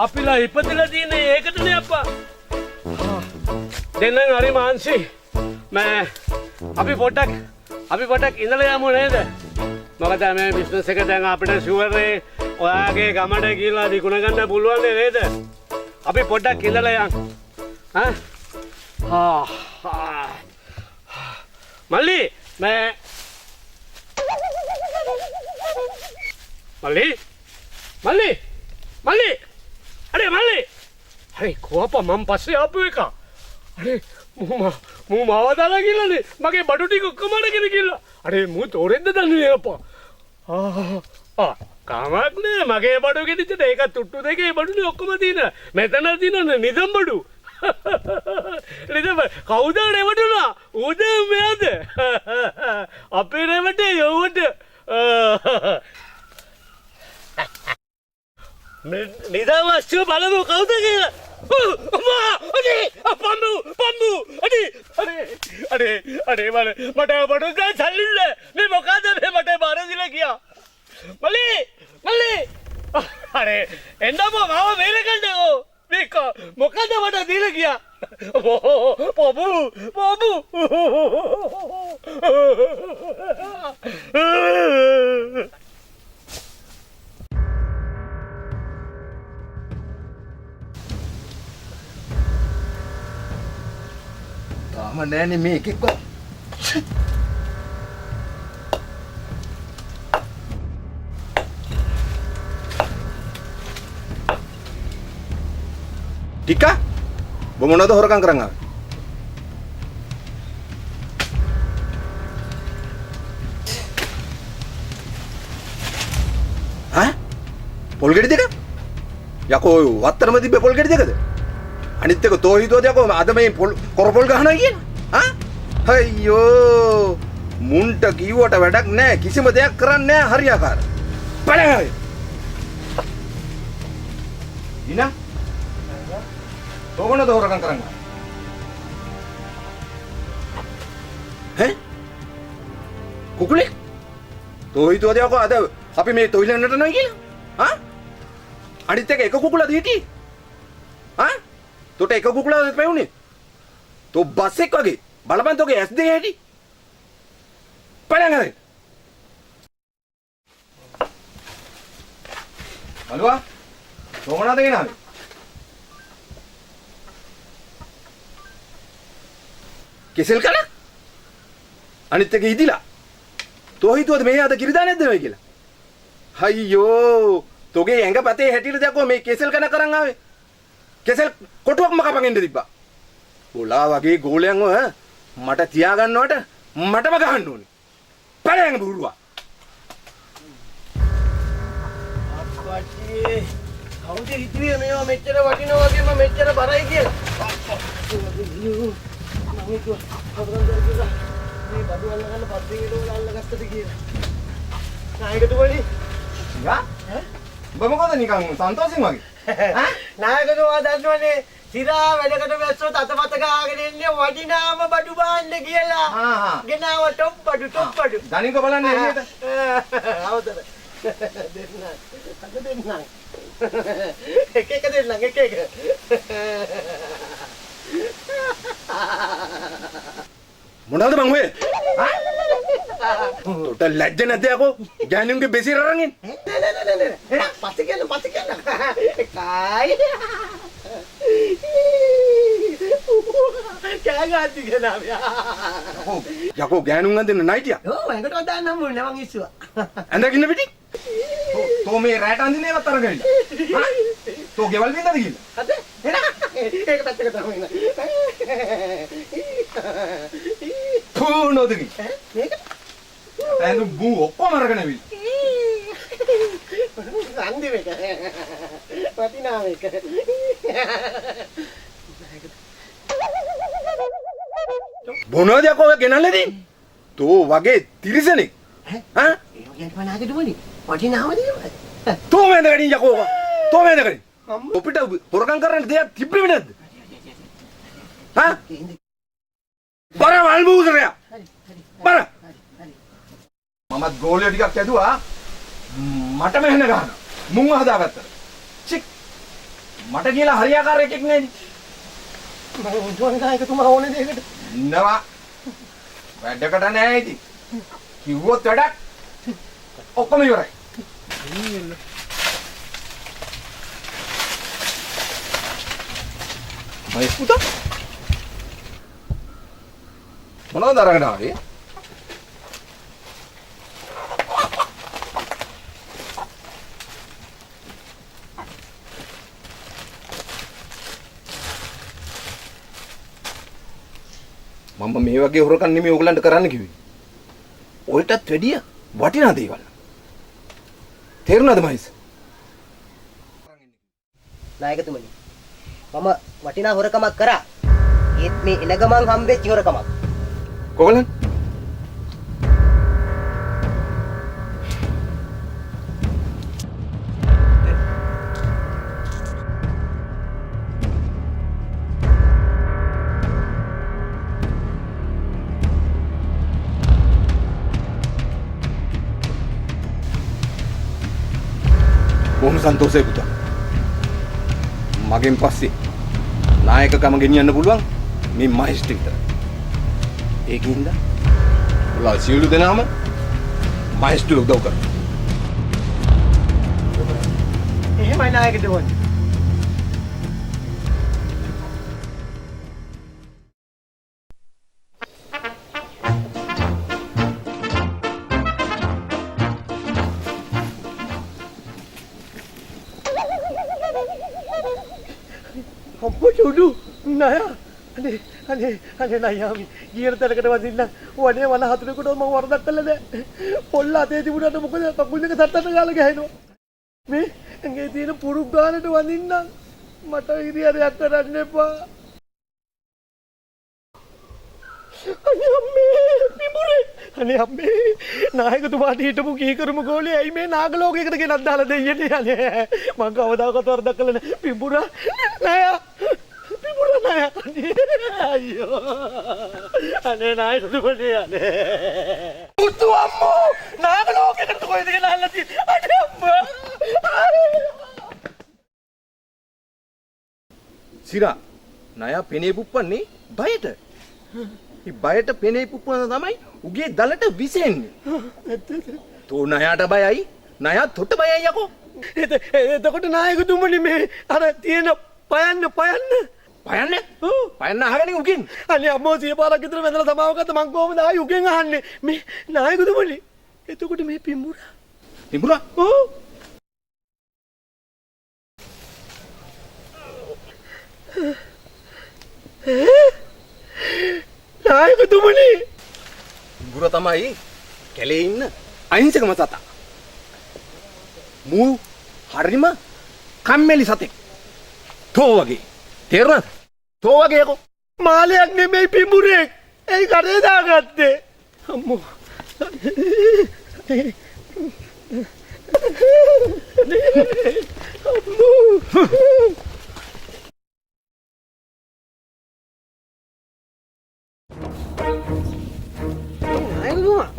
අපිලා ඉපදලා තියෙන්නේ ඒකටනේ අප්පා. දෙන්නන් හරි මාන්සි. අපි පොඩ්ඩක් ඉඳලා යමු නේද? මොකද මේ බිස්නස් එක දැන් අපිට ෂුවර් ඔයාගේ ගමට ගිහලා විකුණ ගන්න පුළුවන් නේද? අපි පොඩ්ඩක් ඉඳලා යන්. මල්ලි මල්ලි අरे කොහොපා මම පස්සේ ආපු එක. අरे මූ මාව දාලා ගිහලානේ මගේ බඩු ටික ඔක්කොම අරගෙන ගිහලා. අरे මූ තෝරෙන්ද දන්නේ අප්පා. කමක් නෑ මගේ බඩු ගෙඩිච්චට ඒක තුට්ටු දෙකේ බඩුනේ ඔක්කොම තියෙන. මෙතන තියෙනනේ නිදම් බඩු. නිදම් කවුද රෙවටුනා? උද මෙයාද? අපේ රෙවටේ යවුවට නිදවස්තු බලමු කවුද කියලා. අනේ මට බඩු ගන්න සල්ලිල්ල මේ මොකද මේ මට බාර දීලා ගියා. මල්ලි අरे එන්නම මාව මේල ගන්නකෝ මේක මොකද මට දීලා ගියා. පොබු තාම නෑනේ මේකෙක්ව. ටිකා ඔබ මොනවද හොරකම් කරන් ආවේ? පොල් ගෙඩි දෙක? යකෝ වත්තරම තිබ්බේ පොල් ගෙඩි දෙකද? අනිත් එක තෝ හිතුවද යකෝ අද මේ කොරපොල් ගහනවා කියන? අයියෝ මුන්ට කිව්වට වැඩක් නෑ කිසිම දෙයක් කරන්නේ නෑ හරියාකාර. බලන්න. ඉනා තෝගොනද හොරකම් කරන්නේ? කුකුලේ? තෝ හිතුවද යකෝ අද අපි මේ තොইলන්නට නෑ කියලා? අනිත් එක කුකුලද හිටියේ? තොට එක කුකුලද පැවුනේ? තෝ බස් එක වගේ බලපන් තෝගේ S2 හැටි. පලයන් හරි. බලුවා. තෝමනාද ගෙනාවේ? කෙසෙල් කන? අනිත් එක ඉදිලා. තෝ හිතුවද මේ අද කිරි දාන්නේ නැද්ද වෙයි කියලා? අයියෝ තෝගේ ඇඟ පතේ හැටියට දැක්කෝ මේ කෙසෙල් කන කරන් ආවේ. කෙසෙල් කොටුවක්ම කපගෙන ඉඳ තිබ්බා. බොලා වගේ ගෝලයන්ව මට තියා ගන්නවට මටම ගහන්න ඕනේ. පළයන් බුරුවා. අප්පච්චි කවුද හිතුවේ මේවා මෙච්චර වටිනවා වගේම මෙච්චර බරයි කියලා? මේ බඩු අල්ලගන්න පස්සේ වල අල්ලගත්තද කියලා. නායකතුමනි. යා? ඔබ මොකද නිකන් සන්තෝෂෙන් වගේ? නායකතුමා දන්නවනේ සිරා වැඩකට වැස්සොත් අතපත ගාගෙන ඉන්නේ වටිනාම බඩු බාන්න කියලා. ගෙනාව টොප් බඩු. දනින්ක බලන්නේ එළියට. අවතර. දෙන්න. අද දෙන්න. එක දෙන්න එක. මොනවද මං ඔය? තොට ලැජ්ජ නැද්ද යකෝ? ගෑනුන්ගේ බෙසිර අරන් නෑ. පස්සේ කියන්න. කායි. කෑගාති ගෙනාවා. යකෝ ගෑනුන් අඳින්න නයිටියා. ඔව් එකට දාන්න හම්බුනේ මං ඉස්සුවා. ඇඳගෙන පිටි. තෝ මේ රැට අඳින්න ඒවත් අරගෙන ඉන්න. තෝ ගෙවල් වින්දද කියලා? අද ඒක පැත්තකට තමයි ඉන්න. නෝදකි මේක ඇඳු බූ ඔක්කොම අරගෙන ඇවිල්ලා. අන්දි මේක වටිනා මේක. මොනවද යකෝ ඔය ගෙනල්ලා දෙන්නේ? තෝ වගේ තිරිසනෙක්. ඒ කියන්නේ පනාගෙදුමනි වටිනාම දේවල්. තෝ මෑඳගනින් යකෝ. තෝ මෑඳගනින්. ඔපිට හොරකම් කරන්න දෙයක් තිබ්බෙම නැද්ද? බර වල්බූසරයා. බර. මමත් ගෝලිය ටිකක් ඇදුවා. මට මෙහෙන ගහනවා. මුං හදාගත්තා. චික්. මට කියලා හරියාකාර එකෙක් නෑනේ. මම උන්වන්නේ නායකතුමා ඕනේ දෙයකට. ඉන්නවා. වැඩකට නෑ ඉතින්. කිව්වොත් වැඩක්. ඔක්කොම ඉවරයි. මම පුතා. මොනවද අරගෙන ආවේ? මම මේ වගේ හොරකම් නෙමෙයි ඕගලන්ට කරන්න කිව්වේ. ඔයටත් වැඩිය වටිනා දේවල්. තේරුණාද මයිස්? නායකතුමනි මම වටිනා හොරකමක් කරා. ඒත් මේ එන ගමන් හම්බෙච්ච හොරකමක්. කොහොලන්? බොහොම සන්තෝෂයි පුතා. මගෙන් පස්සේ නායකකම ගෙනියන්න පුළුවන් මේ මහේෂ්ට විතරයි. ඒකින්ද ඔලා සියලු දෙනාම මහේෂ්ට උදව් කරනවා. එහෙමයි නායකතුමනි. අම්මෝ චුඩු නෑ අනේ නයාමි ගියර තැනකට වදින්න වනේ වල හතරකට මම වරදක් කළා නෑ පොල්ල අතේ තිබුණාට මොකද කකුල් දෙක සට්ටට ගාලා ගහනවා මේ ඇඟේ තියෙන පුරුක් ගානට වදින්න මට ඉරියරයක් කරන්න එපා අනේ අම්මේ නායකතුමාට හිටපු කීකරුම ගෝලේ ඇයි මේ නාගලෝකයකට ගෙනත් දාලා දෙන්නේ අනේ මං කවදාකවත් වරදක් කළා නෑ පිඹුරා නෑ අයියෝ අනේ නායකතුමනි අනේ පුතු අම්මෝ නාගලෝකයකට කොහෙද ගෙනල්ලා තියෙන්නේ අනේ අම්මා සිරා නයා පෙනේ පුප්පන්නේ බයට. මේ බයට පෙනේ පුප්පන තමයි උගේ දලට විසෙන්නේ. තෝ නයාට බයයි නයා තොට බයයි යකෝ. එතකොට නායකතුමනි මේ අර තියෙන පයන්න පයන්න අහගෙන උකින්. අනේ අම්මෝ 100 පාරක් විතර වැඳලා සමාව ගත්ත මං කොහොමද ආයි උගෙන් අහන්නේ මේ නායකතුමනි එතකොට මේ පිඹුරා ඔව් නායකතුමනි පිඹුරා තමයි කැලේ ඉන්න අහිංසකම සතා. මූ හරිම කම්මැලි සතෙක්. තෝ වගේ. තේරුණාද? තෝ වගේ යකෝ. මාලයක් නෙමෙයි පිඹුරෙක්. ඒ කරේ දාගත්තේ. අම්මෝ. නායකතුමා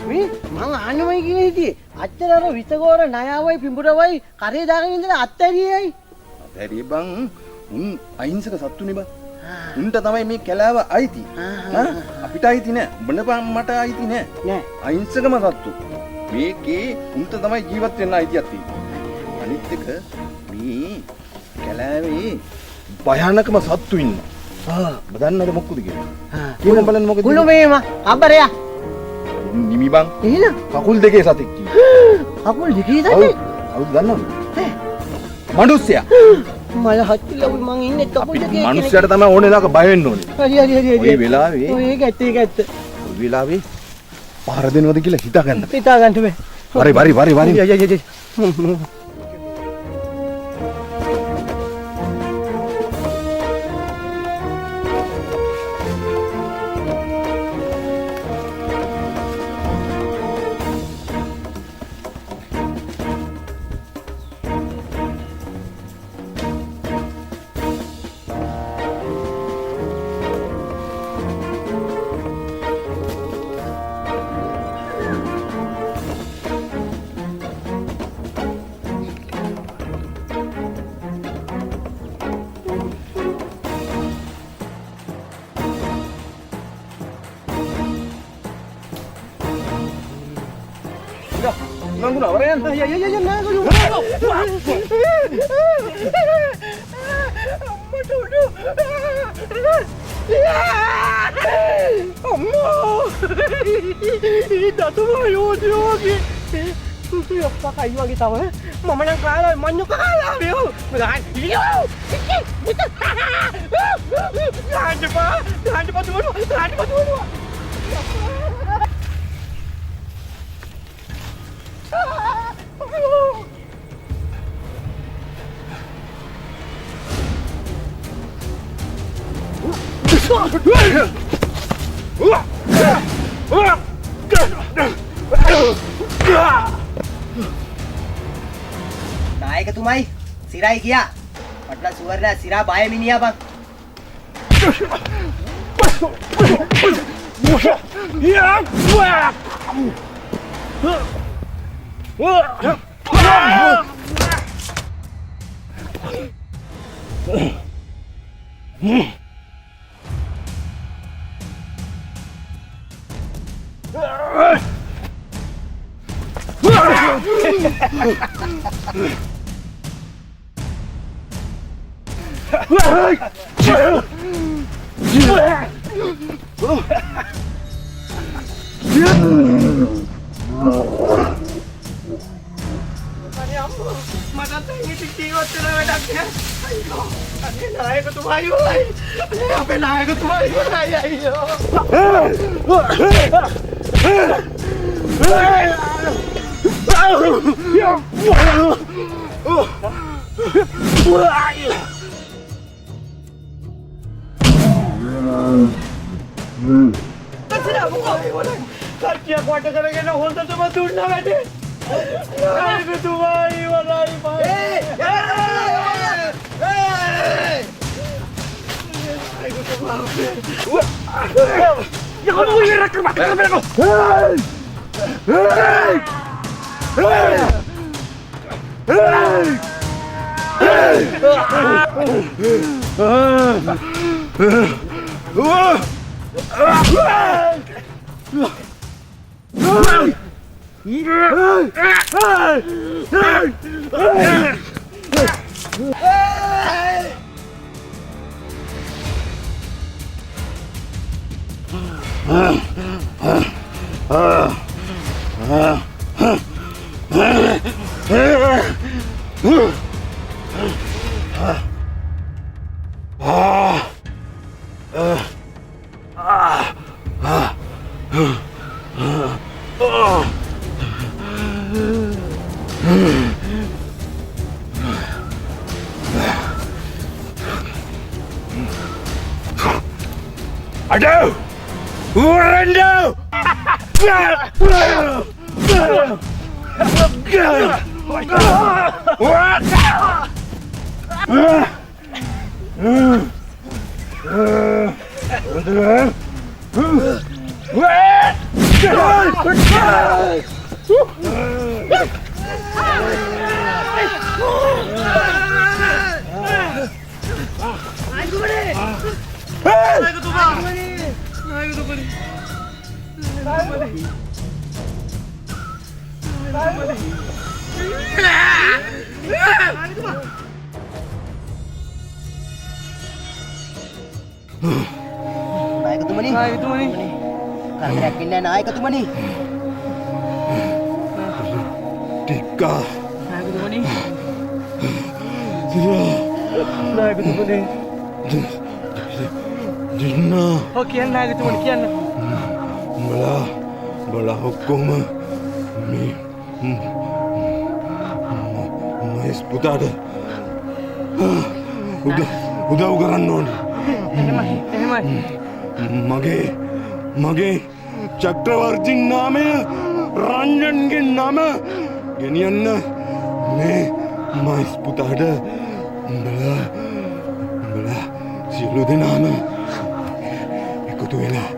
මේ මං අහන්නමයි කියලා හිටියේ. අච්චර අර විසගෝර ණයවයි පිඹුරවයි කරේ දාගෙන ඉඳලා අත්හැරියයි. අතහැරිය බං උන් අහිංසක සත්තුනේ බං. උන්ට තමයි මේ කැලාව අයිති. අපිට අයිති නෑ. උඹට මට අයිති නෑ. නෑ. අහිංසකම සත්තු. මේකේ උන්ට තමයි ජීවත් වෙන්න අයිතියක් තියෙන්නේ. අනිත් එක මේ කැලාවේ භයානකම සත්තු ඉන්නවා. බදන්නද මොකද කියලා? කියන්න බලන්න මොකද? කුළු මේම අබරයා. නිමි බං. එහෙනම් කකුල් දෙකේ සතෙක් කිව්වා. කකුල් දෙකේ සතෙක්. කවුද දන්නවද? මනුස්සයා. මල හත්තිලා මං ඉන්නේ කකුල් දෙකේ. මනුස්සයාට තමයි ඕනේ දාක බය වෙන්න ඕනේ. හරි. ওই වෙලාවේ ඔය ගැත්ත. ওই වෙලාවේ පහර දෙනවද කියලා හිතා ගන්න. හිතා ගන්න බෑ. වරි. නංගු නවරයන් අම්මට උඩු අම්මෝ දතුමා යෝජෝගේ අප්පා කයි වගේ තව මම නම් කාලා මඤ්ඤු කාලා වේෝ ගහන්න දුවනවා නායකතුමයි සිරයි ගියා. පට්ටල සුවර්ණ සිරා බය මිනිහා බං. Aduh! Urando! නායකතුමනි කරදරයක් වෙන්නේ නැහැ නායකතුමනි. Tika. නායකතුමනි Dina. ඔව් කියන්න නායකතුමනි කියන්න. Bala hukum mais putada. Udah කරන්න ඕනේ. එහෙමයි. මගේ චක්‍රවර්තින් නාමය රංජන්ගේ නම ගෙනියන්න මේ මයිස් පුතාට උඹලා සියලු දෙනාම එකතු වෙලා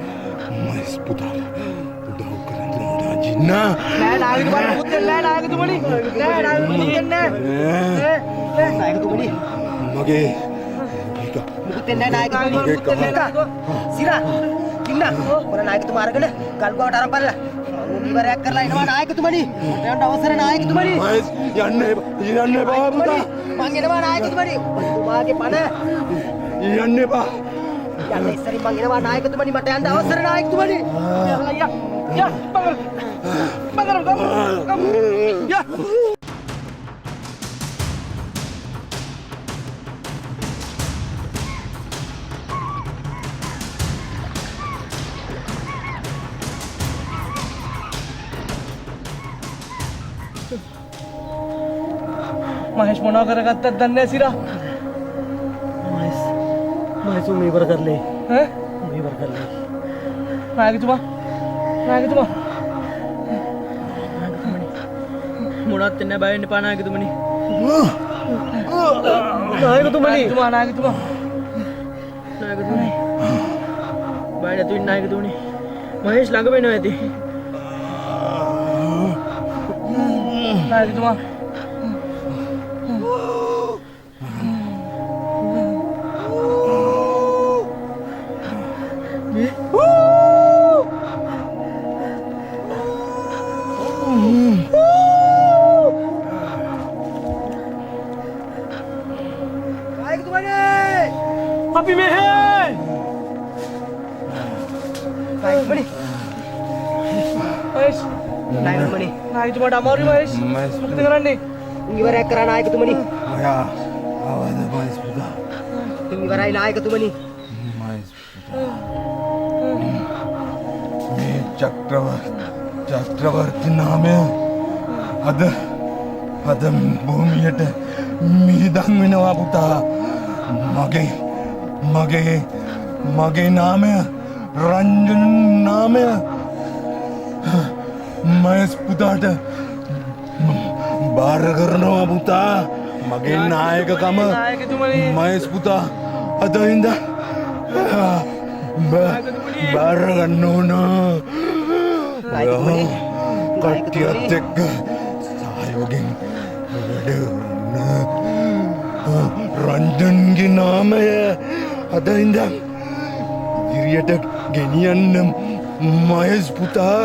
මයිස් පුතාට උදව් කරන්න ඕනේ ජින්නා. නෑ නායකතුමනි මුකුත් වෙන්නේ නෑ නායකතුමනි. නෑ නායකතුමනි කියන්නේ නෑ. නායකතුමනි මගේ මුකුත් වෙන්නේ නැහැ නායකතුමනි. සිරා ඉන්න මොන නායකතුමා අරගෙන ගල්ගුවට අරන් බලලා ඉවරයක් කරලා එනවා නායකතුමනි. මට යන්න අවසර නායකතුමනි. මහේස් යන්න එපා පුතා. මං එනවා නායකතුමනි. ඔබතුමාගේ පණ යන්න එපා. යන්න ඉස්සරින් මං එනවා නායකතුමනි. මට යන්න අවසර නායකතුමනි. මහේෂ් මොනවා කරගත්තත් දන්නේ නැහැ සිරා. මහේස් උන් ඉවර කරලේ. ඈ? ඉවර කරලේ. නායකතුමා මොනවත් වෙන්නේ බය වෙන්න එපා නායකතුමනි. නායකතුමා බය නැතු ඉන්න නායකතුමනි. මහේස් ළඟ වෙනවා ඇති. නායකතුමා අපි මෙහෙ නායකතුමනි. මහේෂ් නායකතුමනි. නායකතුමාට අමාරුයි මහේෂ්. මොකද කරන්නේ? ඉවරයක් කරා නායකතුමනි. ඔයා ආවද මහේස් පුතා. ඉවරයි නායකතුමනි. මහේස් පුතා. මේ චක්‍රවර්ති නාමය අද භූමියට මිහිදන් වෙනවා පුතා. මගේ නාමය රංජන් නාමය මහේස් පුතාට බාර කරනවා පුතා. මගේ නායකකම මහේස් පුතා අද ඉඳන් බාර ගන්න ඕන. කට්ටියත් එක්ක සහයෝගයෙන් වැඩ කරන රංජන්ගේ නාමය අද ඉඳන් ඉදිරියට ගෙනියන්න මහේස් පුතා.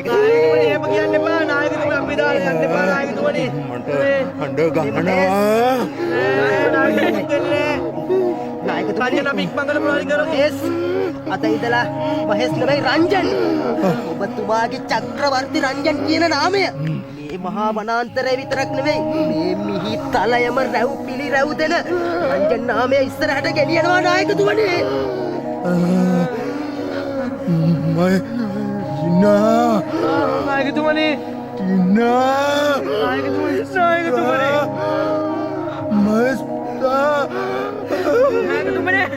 එහෙම කියන්න එපා නායකතුමනි. අපි දාලා යන්න එපා නායකතුමනි. මට හඬ ගහනවා. නායකතුමනි අපි ඉක්මනට ප්‍රාණි කරමු. මහේස් අද ඉඳලා මහේස් නෙවෙයි රංජන්. ඔබතුමාගේ චක්‍රවර්ති රංජන් කියන නාමය මේ මහා වනාන්තරය විතරක් නෙවෙයි මේ මිහි තලයම රැව් පිළි රැව් දෙන රංජන් නාමය ඉස්සරහට ගෙනියනවා නායකතුමනි. නායකතුමනි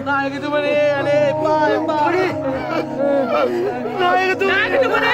නායකතුමනි අනේ එපා නායකතුමනි